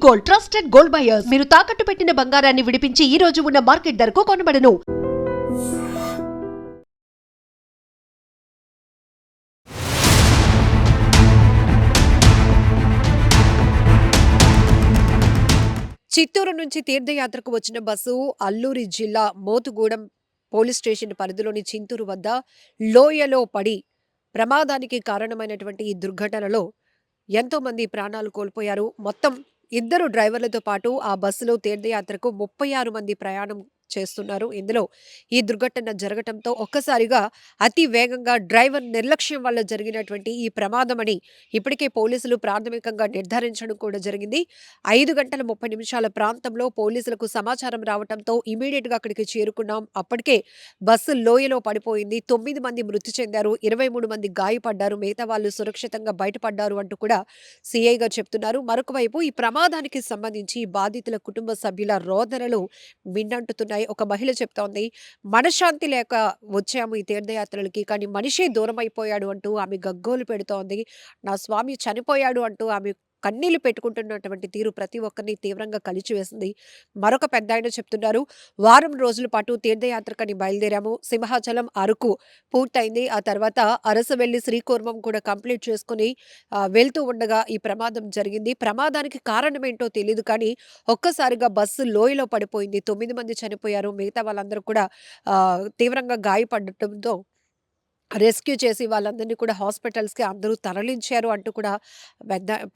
Gold, trusted gold buyers. మీరు తాకట్టు పెట్టిన బంగారాన్ని విడిపించి ఈ రోజు ఉన్న మార్కెట్ ధరకు కొనబడను. చిత్తూరు నుంచి తీర్థయాత్రకు వచ్చిన బస్సు అల్లూరి జిల్లా మోతుగూడెం పోలీస్ స్టేషన్ పరిధిలోని చింతూరు వద్ద లోయలో పడి ప్రమాదానికి కారణమైనటువంటి ఈ దుర్ఘటనలో ఎంతో మంది ప్రాణాలు కోల్పోయారు. మొత్తం ఇద్దరు డ్రైవర్లతో పాటు ఆ బస్సులో తీర్థయాత్రకు 36 మంది ప్రయాణం చేస్తున్నారు. ఇందులో ఈ దుర్ఘటన జరగటంతో ఒక్కసారిగా అతి వేగంగా డ్రైవర్ నిర్లక్ష్యం వల్ల జరిగినటువంటి ఈ ప్రమాదమని ఇప్పటికే పోలీసులు ప్రాథమికంగా నిర్ధారించడం కూడా జరిగింది. 5 గంటల 30 నిమిషాల ప్రాంతంలో పోలీసులకు సమాచారం రావడంతో ఇమీడియట్ గా అక్కడికి చేరుకున్నాం. అప్పటికే బస్సు లోయలో పడిపోయింది. 9 మంది మృతి చెందారు, 23 మంది గాయపడ్డారు, మిగతా వాళ్ళు సురక్షితంగా బయటపడ్డారు అంటూ కూడా సిఐగా చెప్తున్నారు. మరొక వైపు ఈ ప్రమాదానికి సంబంధించి బాధితుల కుటుంబ సభ్యుల రోదనలు మిన్నంటుతున్నాయి. ఒక మహిళ చెప్తోంది, మనశ్శాంతి లేక వచ్చాము ఈ తీర్థయాత్రలకి, కానీ మనిషే దూరం అయిపోయాడు అంటూ ఆమె గగ్గోలు పెడుతోంది. నా స్వామి చనిపోయాడు అంటూ ఆమె కన్నీళ్లు పెట్టుకుంటున్నటువంటి తీరు ప్రతి ఒక్కరిని తీవ్రంగా కలిచివేసింది. మరొక పెద్దాయన చెప్తున్నారు, వారం రోజుల పాటు తీర్థయాత్రకని బయలుదేరాము. సింహాచలం, అరకు పూర్తయింది. ఆ తర్వాత అరసవెల్లి, శ్రీకూర్మం కూడా కంప్లీట్ చేసుకుని వెళ్తూ ఉండగా ఈ ప్రమాదం జరిగింది. ప్రమాదానికి కారణం ఏంటో తెలియదు, కానీ ఒక్కసారిగా బస్సు లోయలో పడిపోయింది. 9 మంది చనిపోయారు, మిగతా వాళ్ళందరూ కూడా తీవ్రంగా గాయపడటంతో రెస్క్యూ చేసి వాళ్ళందరినీ కూడా హాస్పిటల్స్‌కి అందరూ తరలించారు అంటూ కూడా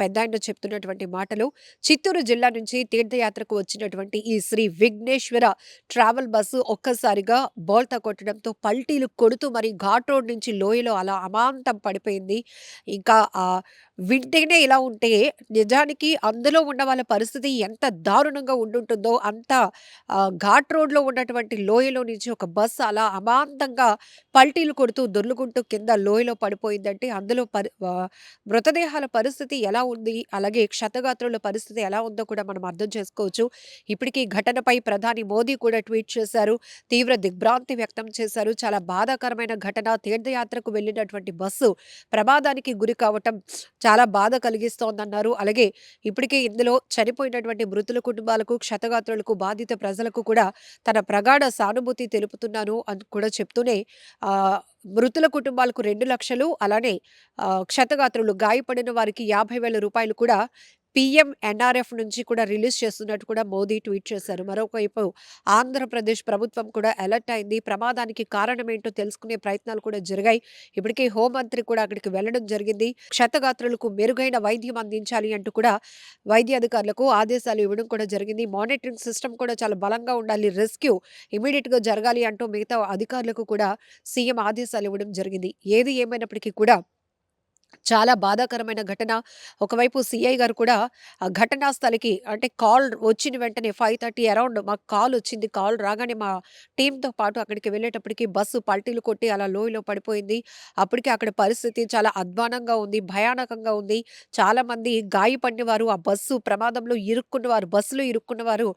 పెద్దాయన చెప్తున్నటువంటి మాటలు. చిత్తూరు జిల్లా నుంచి తీర్థయాత్రకు వచ్చినటువంటి ఈ శ్రీ విఘ్నేశ్వర ట్రావెల్ బస్సు ఒక్కసారిగా బోల్తా కొట్టడంతో పల్టీలు కొడుతూ మరి ఘాట్ రోడ్ నుంచి లోయలో అలా అమాంతం పడిపోయింది. ఇంకా వింటేనే ఇలా ఉంటే నిజానికి అందులో ఉన్న వాళ్ళ పరిస్థితి ఎంత దారుణంగా ఉండుంటుందో అంత ఘాట్ రోడ్‌లో ఉన్నటువంటి లోయలో నుంచి ఒక బస్సు అలా అమాంతంగా పల్టీలు కొడుతూ దొర్లుకుంటూ కింద లోయలో పడిపోయిందంటే అందులో మృతదేహాల పరిస్థితి ఎలా ఉంది, అలాగే క్షతగాత్రుల పరిస్థితి ఎలా ఉందో కూడా మనం అర్థం చేసుకోవచ్చు. ఇప్పటికీ ఘటనపై ప్రధాని మోదీ కూడా ట్వీట్ చేశారు, తీవ్ర దిగ్భ్రాంతి వ్యక్తం చేశారు. చాలా బాధాకరమైన ఘటన, తీర్థయాత్రకు వెళ్ళినటువంటి బస్సు ప్రమాదానికి గురి కావటం చాలా బాధ కలిగిస్తోందన్నారు. అలాగే ఇప్పటికే ఇందులో చనిపోయినటువంటి మృతుల కుటుంబాలకు, క్షతగాత్రులకు, బాధిత ప్రజలకు కూడా తన ప్రగాఢ సానుభూతి తెలుపుతున్నాను అని కూడా చెప్తూనే మృతుల కుటుంబాలకు 2 లక్షలు, అలానే క్షతగాత్రులు గాయపడిన వారికి 50,000 రూపాయలు కూడా పీఎం ఎన్ఆర్ఎఫ్ నుంచి కూడా రిలీజ్ చేస్తున్నట్టు కూడా మోదీ ట్వీట్ చేశారు. మరొకవైపు ఆంధ్రప్రదేశ్ ప్రభుత్వం కూడా అలర్ట్ అయింది. ప్రమాదానికి కారణం ఏంటో తెలుసుకునే ప్రయత్నాలు కూడా జరిగాయి. ఇప్పటికే హోంమంత్రి కూడా అక్కడికి వెళ్లడం జరిగింది. క్షతగాత్రులకు మెరుగైన వైద్యం అందించాలి అంటూ కూడా వైద్య అధికారులకు ఆదేశాలు ఇవ్వడం కూడా జరిగింది. మానిటరింగ్ సిస్టమ్ కూడా చాలా బలంగా ఉండాలి, రెస్క్యూ ఇమీడియట్ గా జరగాలి అంటూ మిగతా అధికారులకు కూడా సీఎం ఆదేశాలు ఇవ్వడం జరిగింది. ఏది ఏమైనప్పటికీ కూడా చాలా బాధాకరమైన ఘటన. ఒకవైపు సీఐ గారు కూడా ఆ ఘటనా స్థలికి అంటే కాల్ వచ్చిన వెంటనే 5:30 అరౌండ్ మాకు కాల్ వచ్చింది. కాల్ రాగానే మా టీమ్‌తో పాటు అక్కడికి వెళ్ళేటప్పటికి బస్సు పల్టీలు కొట్టి అలా లోయలో పడిపోయింది. అప్పటికే అక్కడ పరిస్థితి చాలా అధ్వానంగా ఉంది, భయానకంగా ఉంది. చాలామంది గాయపడిన వారు, ఆ బస్సు ప్రమాదంలో ఇరుక్కున్నవారు, బస్సులో ఇరుక్కున్నవారు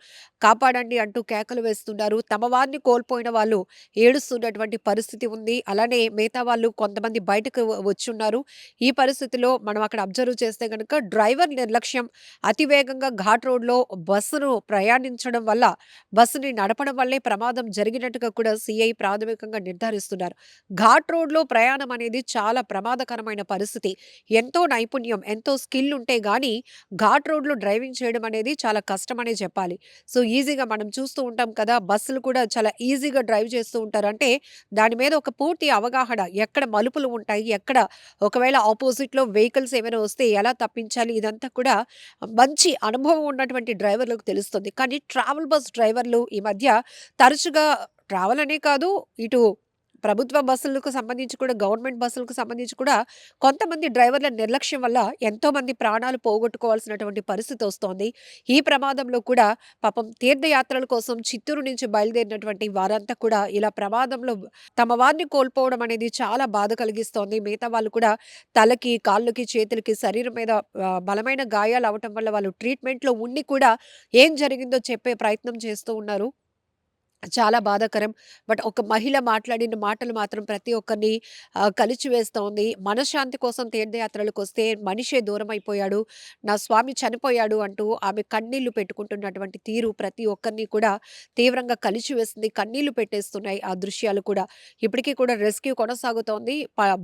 కాపాడండి అంటూ కేకలు వేస్తున్నారు. తమ వారిని కోల్పోయిన వాళ్ళు ఏడుస్తున్నటువంటి పరిస్థితి ఉంది. అలానే మిగతా వాళ్ళు కొంతమంది బయటకు వచ్చున్నారు. ఈ పరిస్థితిలో మనం అక్కడ అబ్జర్వ్ చేస్తే గనుక డ్రైవర్ నిర్లక్ష్యం, అతి వేగంగా ఘాట్ రోడ్‌లో బస్సును ప్రయాణించడం వల్ల, బస్సుని నడపడం వల్లే ప్రమాదం జరిగినట్టుగా కూడా సీఐ ప్రాథమికంగా నిర్ధారిస్తున్నారు. ఘాట్ రోడ్‌లో ప్రయాణం అనేది చాలా ప్రమాదకరమైన పరిస్థితి. ఎంతో నైపుణ్యం, ఎంతో స్కిల్ ఉంటే గాని ఘాట్ రోడ్‌లో డ్రైవింగ్ చేయడం అనేది చాలా కష్టమనే చెప్పాలి. సో, ఈజీగా మనం చూస్తూ ఉంటాం కదా! బస్సులు కూడా చాలా ఈజీగా డ్రైవ్ చేస్తూ ఉంటారు. అంటే దాని మీద ఒక పూర్తి అవగాహన, ఎక్కడ మలుపులు ఉంటాయి, ఎక్కడ ఒకవేళ ఆపోజిట్‌లో వెహికల్స్ ఏమైనా వస్తే ఎలా తప్పించాలి, ఇదంతా కూడా మంచి అనుభవం ఉన్నటువంటి డ్రైవర్‌లకు తెలుస్తుంది. కానీ ట్రావెల్ బస్ డ్రైవర్లు ఈ మధ్య తరచుగా ట్రావెల్ అనే కాదు, ఇటు ప్రభుత్వ బస్సులకు సంబంధించి కూడా, గవర్నమెంట్ బస్సులకు సంబంధించి కూడా కొంతమంది డ్రైవర్ల నిర్లక్ష్యం వల్ల ఎంతోమంది ప్రాణాలు పోగొట్టుకోవాల్సినటువంటి పరిస్థితి వస్తోంది. ఈ ప్రమాదంలో కూడా పాపం తీర్థయాత్రల కోసం చిత్తూరు నుంచి బయలుదేరినటువంటి వారంతా కూడా ఇలా ప్రమాదంలో తమ వారిని కోల్పోవడం అనేది చాలా బాధ కలిగిస్తోంది. మిగతా వాళ్ళు కూడా తలకి, కాళ్ళకి, చేతులకి, శరీరం మీద బలమైన గాయాలు అవ్వటం వల్ల వాళ్ళు ట్రీట్మెంట్‌లో ఉండి కూడా ఏం జరిగిందో చెప్పే ప్రయత్నం చేస్తూ ఉన్నారు. చాలా బాధాకరం. బట్ ఒక మహిళ మాట్లాడిన మాటలు మాత్రం ప్రతి ఒక్కరిని కలిచివేస్తోంది. మనశ్శాంతి కోసం తీర్థయాత్రలకొస్తే మనిషే దూరమైపోయాడు. నా స్వామి చనిపోయాడు అంటూ ఆమె కన్నీళ్లు పెట్టుకుంటున్నటువంటి తీరు ప్రతి ఒక్కరిని కూడా తీవ్రంగా కలిచివేస్తుంది. కన్నీళ్లు పెట్టేస్తున్నాయి ఆ దృశ్యాలు కూడా. ఇప్పటికీ కూడా రెస్క్యూ కొనసాగుతోంది.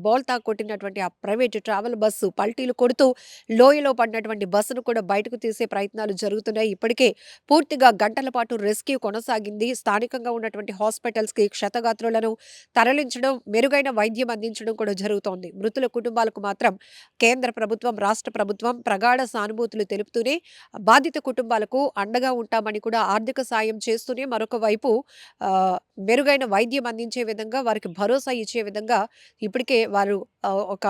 బోల్తా కొట్టినటువంటి ఆ ప్రైవేట్ ట్రావెల్ బస్సు పల్టీలు కొడుతూ లోయలో పడినటువంటి బస్సును కూడా బయటకు తీసే ప్రయత్నాలు జరుగుతున్నాయి. ఇప్పటికే పూర్తిగా గంటల పాటు రెస్క్యూ కొనసాగింది. స్థానికంగా ఉన్నటువంటి హాస్పిటల్స్‌కి క్షతగాత్రులను తరలించడం, మెరుగైన వైద్యం అందించడం కూడా జరుగుతోంది. మృతుల కుటుంబాలకు మాత్రం కేంద్ర ప్రభుత్వం, రాష్ట్ర ప్రభుత్వం ప్రగాఢ సానుభూతులు తెలుపుతూనే బాధిత కుటుంబాలకు అండగా ఉంటామని కూడా ఆర్థిక సాయం చేస్తూనే మరొక వైపు మెరుగైన వైద్యం అందించే విధంగా వారికి భరోసా ఇచ్చే విధంగా ఇప్పటికే వారు ఒక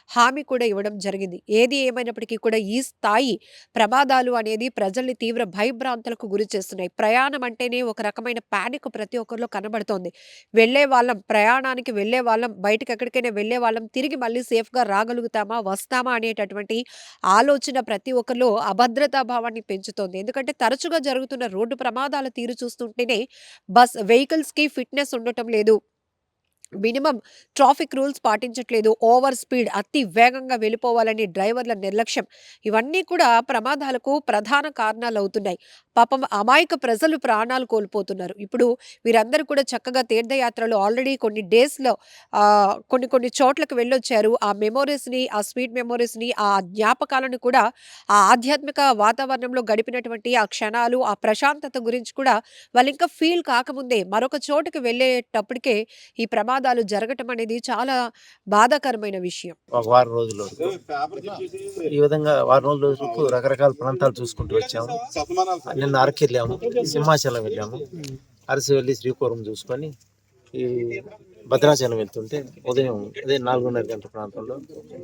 హామీ కూడా ఇవ్వడం జరిగింది. ఏది ఏమైనప్పటికీ కూడా ఈ స్థాయి ప్రమాదాలు అనేది ప్రజల్ని తీవ్ర భయభ్రాంతులకు గురి చేస్తున్నాయి. ప్రయాణం అంటేనే ఒక రకమైన పానిక్ ప్రతి ఒక్కరిలో కనబడుతోంది. వెళ్ళే వాళ్ళం, ప్రయాణానికి వెళ్ళే వాళ్ళం, బయటకి ఎక్కడికైనా వెళ్ళే వాళ్ళం, తిరిగి మళ్ళీ సేఫ్‌గా రాగలుగుతామా, వస్తామా అనేటటువంటి ఆలోచన ప్రతి ఒక్కరిలో అభద్రతా భావాన్ని పెంచుతోంది. ఎందుకంటే తరచుగా జరుగుతున్న రోడ్డు ప్రమాదాల తీరు చూస్తుంటేనే వెహికల్స్‌కి ఫిట్‌నెస్ ఉండటం లేదు. మినిమమ్ ట్రాఫిక్ రూల్స్ పాటించట్లేదు. ఓవర్ స్పీడ్, అతి వేగంగా వెళ్ళిపోవాలని డ్రైవర్ల నిర్లక్ష్యం, ఇవన్నీ కూడా ప్రమాదాలకు ప్రధాన కారణాలవుతున్నాయి. పాపం అమాయక ప్రజలు ప్రాణాలు కోల్పోతున్నారు. ఇప్పుడు వీరందరూ కూడా చక్కగా తీర్థయాత్రలు ఆల్రెడీ కొన్ని డేస్‌లో కొన్ని కొన్ని చోట్లకు వెళ్ళొచ్చారు. ఆ మెమోరీస్‌ని, ఆ స్వీట్ మెమోరీస్‌ని, ఆ జ్ఞాపకాలను కూడా ఆ ఆధ్యాత్మిక వాతావరణంలో గడిపినటువంటి ఆ క్షణాలు, ఆ ప్రశాంతత గురించి కూడా వాళ్ళింకా ఫీల్ కాకముందే మరొక చోటుకి వెళ్ళేటప్పటికే ఈ ప్రమాదాలు జరగటం అనేది చాలా బాధాకరమైన విషయం. ఒక వారం రోజుల వరకు ఈ విధంగా వారం రోజుల వరకు రకరకాల ప్రాంతాలు చూసుకుంటూ వచ్చాము. నిన్న అరకు వెళ్ళాము, సింహాచలం వెళ్ళాము. అరసి వెళ్ళి శ్రీకాకుళం చూసుకొని ఈ భద్రాచలం వెళ్తుంటే ఉదయం అదే 4:30 గంటల ప్రాంతంలో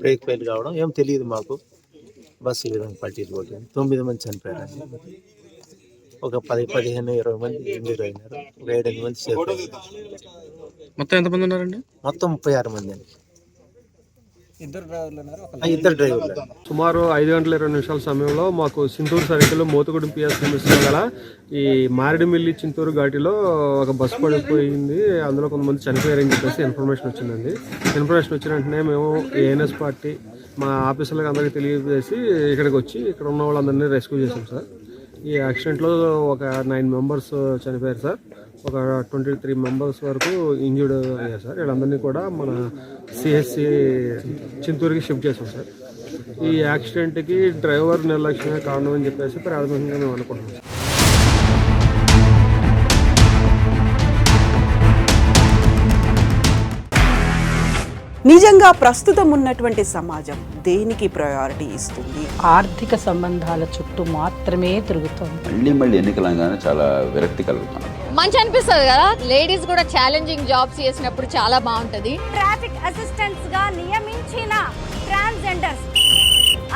బ్రేక్ ఫెయిల్ కావడం ఏం తెలియదు మాకు. బస్సు ఈ విధంగా పల్టీలు కొట్టింది. 9 మంది చనిపోయారు. ఒక 10, 15, 20 మంది ఇంజూర్ అయినారు. ఒక 7-8 మంది సేఫ్ అయ్యారు. మొత్తం ఎంతమంది ఉన్నారండి? మొత్తం 36 మంది అండి. ఇద్దరు డ్రైవర్లు. సుమారు 5:20 సమయంలో మాకు చింతూరు సర్కిల్లో మోతుగూడెం పిఎస్ లిమిట్స్లో గల ఈ మారేడుమిల్లి చింతూరు ఘాటిలో ఒక బస్సు పడిపోయింది. అందులో కొంతమంది చనిపోయారని చెప్పేసి ఇన్ఫర్మేషన్ వచ్చిందండి. ఇన్ఫర్మేషన్ వచ్చిన వెంటనే మేము ఏఎన్ఎస్ పార్టీ మా ఆఫీసర్లకు అందరికీ తెలియజేసి ఇక్కడికి వచ్చి ఇక్కడ ఉన్న వాళ్ళందరినీ రెస్క్యూ చేసాం సార్. ఈ యాక్సిడెంట్లో ఒక 9 మెంబర్స్ చనిపోయారు సార్. ఒక 23 మెంబర్స్ వరకు ఇంజ్యూర్డ్ అయ్యారు సార్. వీళ్ళందరినీ కూడా మన సిఎస్సి చింతూరుకి షిఫ్ట్ చేసాం సార్. ఈ యాక్సిడెంట్కి డ్రైవర్ నిర్లక్ష్యమే కారణం అని చెప్పేసి ప్రాథమికంగా మేము అనుకుంటున్నాం సార్. నిజంగా ప్రస్తుతం ఉన్నటువంటి సమాజం దేనికి ప్రయారిటీ ఇస్తుంది? ఆర్థిక సంబంధాల చుట్టూ మాత్రమే తిరుగుతోంది. మళ్ళీ ఎన్నికలంగానే చాలా విరక్తి కలుగుతున్నాం. మంచి అనిపిస్తుంది కదా, లేడీస్ కూడా ఛాలెంజింగ్ జాబ్స్ చేసినప్పుడు చాలా బాగుంటది. ట్రాఫిక్ అసిస్టెంట్స్ గా నియమించిన ట్రాన్స్జెండర్స్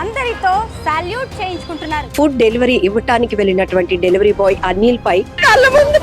అందరితో సాల్యూట్ చేయించుకుంటున్నారు. ఫుడ్ డెలివరీ ఇవ్వటానికి వెళ్ళినటువంటి డెలివరీ బాయ్ అనిల్ పై కళ్ళ ముందు